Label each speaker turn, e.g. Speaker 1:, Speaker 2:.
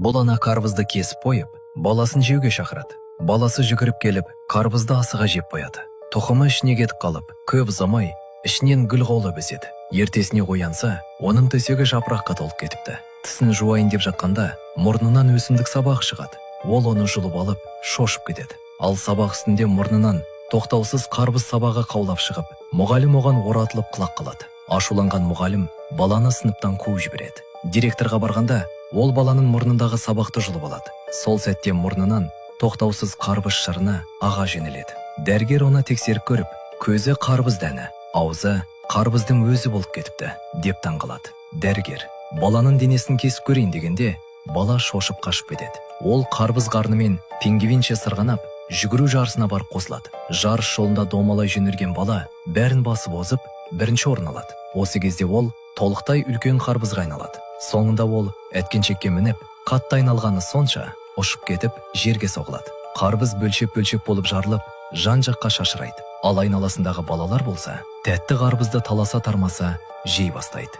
Speaker 1: Бұл ана қарбызды кесіп қойып, баласын жеуге шақырады. Баласы жүгіріп келіп, қарбызды асыға жеп қояды. Тұқымы ішіне кетіп қалып, көп ұзамай, ішінен гүл қаулап өседі. Ертесіне оянса, оның төсегі жапыраққа толып кетіпті. Тісін жуайын деп жатқанда, мұрнынан өсімдік сабағы шығады. Ол оны жұлып алып, шошып кетеді. Ал сабақ үстінде мұрнынан тоқтаусыз қарбыз сабағы қаулап шығып, мұғалім оған оратылып құлақ қалады. Ашуланған мұғалім баланы сыныптан қуып жібереді. Директорға барғанда, ол баланың мұрнындағы сабақты жұлып алады. Сол сәтте мұрнынан тоқтаусыз қарбыз шырыны аға жөнеледі. Дәрігер оны тексеріп көріп, көзі қарбыз дәні, аузы қарбыздың өзі болып кетіпті, деп таңғалады. Дәрігер баланың денесін кесіп көрейін дегенде, бала шошып қашып кетеді. Ол қарбыз қарнымен пингвинше сырғанап, жүгіру жарысына барып қосылады. Жарыс жолында домалай жөнелген бала бәрін басып озып, бірінші орын алады. Осы кезде ол толықтай үлкен қарбызға айналады. Соңында ол әткеншекке мініп, қатты айналғаны сонша ұшып кетіп, жерге соғылады. Қарбыз бөлшек-бөлшек болып жарылып, жан-жаққа шашырайды. Ал айналасындағы балалар болса, тәтті қарбызды таласа тармаса жей бастайды.